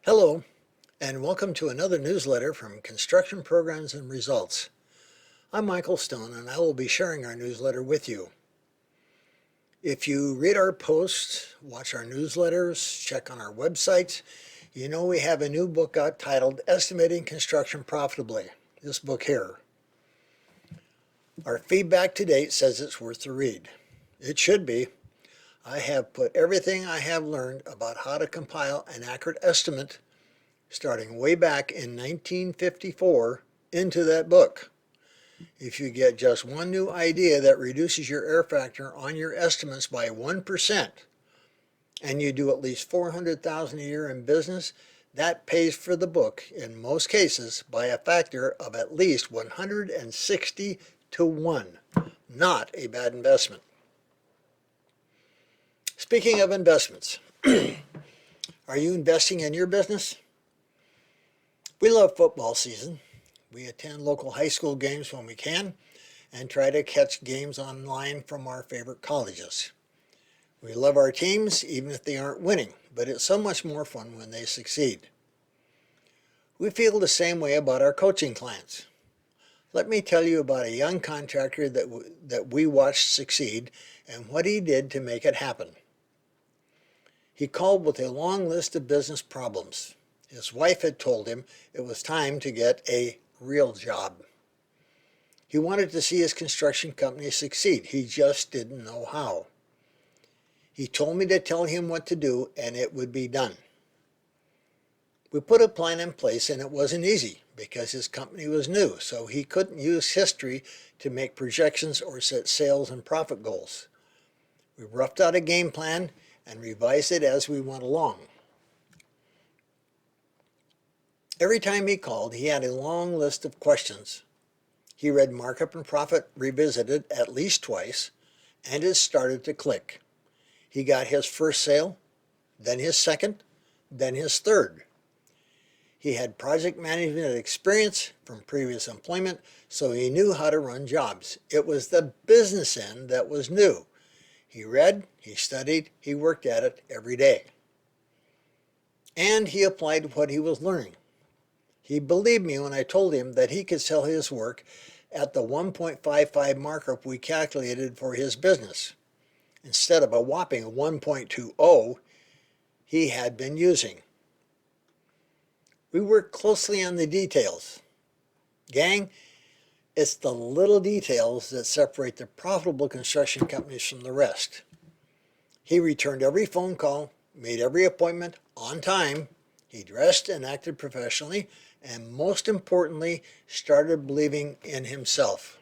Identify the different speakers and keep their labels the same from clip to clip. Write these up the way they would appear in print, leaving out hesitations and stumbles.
Speaker 1: Hello, and welcome to another newsletter from Construction Programs and Results. I'm Michael Stone, and I will be sharing our newsletter with you. If you read our posts, watch our newsletters, check on our websites, you know we have a new book out titled Estimating Construction Profitably. This book here. Our feedback to date says it's worth the read. It should be. I have put everything I have learned about how to compile an accurate estimate starting way back in 1954 into that book. If you get just one new idea that reduces your error factor on your estimates by 1% and you do at least $400,000 a year in business, that pays for the book in most cases by a factor of at least 160 to 1. Not a bad investment. Speaking of investments, are you investing in your business? We love football season. We attend local high school games when we can and try to catch games online from our favorite colleges. We love our teams even if they aren't winning, but it's so much more fun when they succeed. We feel the same way about our coaching clients. Let me tell you about a young contractor that we watched succeed and what he did to make it happen. He called with a long list of business problems. His wife had told him it was time to get a real job. He wanted to see his construction company succeed. He just didn't know how. He told me to tell him what to do and it would be done. We put a plan in place and it wasn't easy because his company was new, so he couldn't use history to make projections or set sales and profit goals. We roughed out a game plan and revised it as we went along. Every time he called, he had a long list of questions. He read Markup and Profit Revisited at least twice, and it started to click. He got his first sale, then his second, then his third. He had project management experience from previous employment, so he knew how to run jobs. It was the business end that was new. He read, he studied, he worked at it every day. And he applied what he was learning. He believed me when I told him that he could sell his work at the 1.55 markup we calculated for his business, instead of a whopping 1.20 he had been using. We worked closely on the details. Gang, it's the little details that separate the profitable construction companies from the rest. He returned every phone call, made every appointment on time. He dressed and acted professionally, and most importantly, started believing in himself.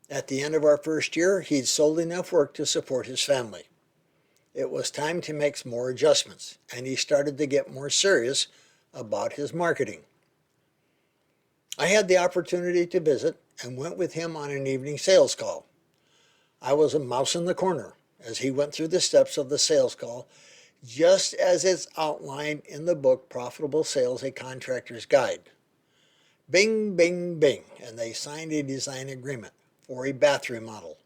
Speaker 1: At the end of our first year, he'd sold enough work to support his family. It was time to make more adjustments, and he started to get more serious about his marketing. I had the opportunity to visit and went with him on an evening sales call. I was a mouse in the corner as he went through the steps of the sales call, just as it's outlined in the book Profitable Sales, A Contractor's Guide. Bing, bing, bing, and they signed a design agreement for a bath remodel.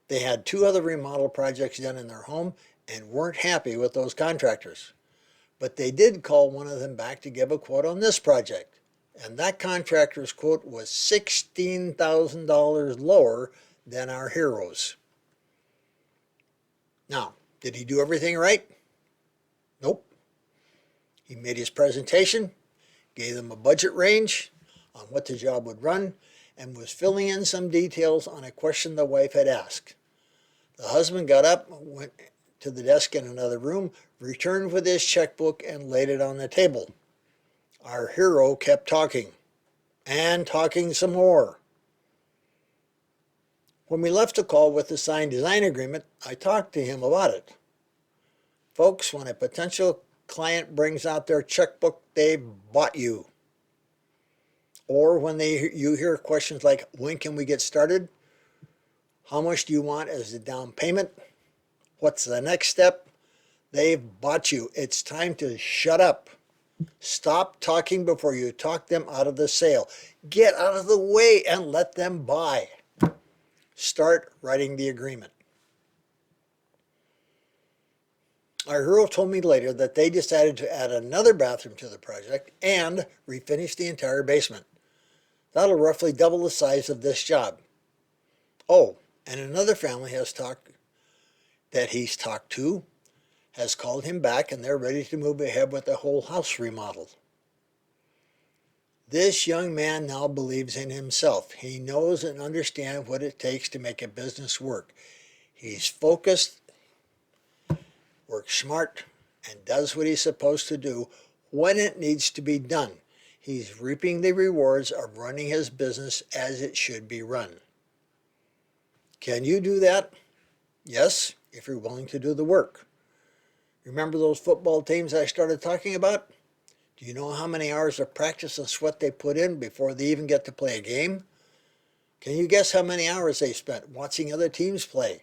Speaker 1: They had 2 other remodel projects done in their home and weren't happy with those contractors. But they did call one of them back to give a quote on this project, and that contractor's quote was $16,000 lower than our hero's. Now, did he do everything right? Nope. He made his presentation, gave them a budget range on what the job would run, and was filling in some details on a question the wife had asked. The husband got up, went to the desk in another room, returned with his checkbook, and laid it on the table. Our hero kept talking, and talking some more. When we left the call with the signed design agreement, I talked to him about it. Folks, when a potential client brings out their checkbook, they've bought you. Or when you hear questions like, when can we get started? How much do you want as the down payment? What's the next step? They've bought you. It's time to shut up. Stop talking before you talk them out of the sale. Get out of the way and let them buy. Start writing the agreement. Our hero told me later that they decided to add another bathroom to the project and refinish the entire basement. That'll roughly double the size of this job. Oh, and another family he's talked to has called him back and they're ready to move ahead with the whole house remodel. This young man now believes in himself. He knows and understands what it takes to make a business work. He's focused, works smart, and does what he's supposed to do when it needs to be done. He's reaping the rewards of running his business as it should be run. Can you do that? Yes, if you're willing to do the work. Remember those football teams I started talking about? Do you know how many hours of practice and sweat they put in before they even get to play a game? Can you guess how many hours they spent watching other teams play?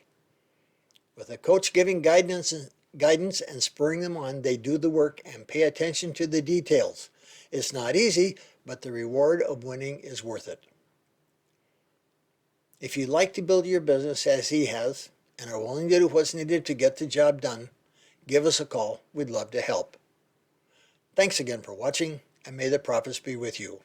Speaker 1: With a coach giving guidance and spurring them on, they do the work and pay attention to the details. It's not easy, but the reward of winning is worth it. If you'd like to build your business as he has and are willing to do what's needed to get the job done, give us a call. We'd love to help. Thanks again for watching, and may the profits be with you.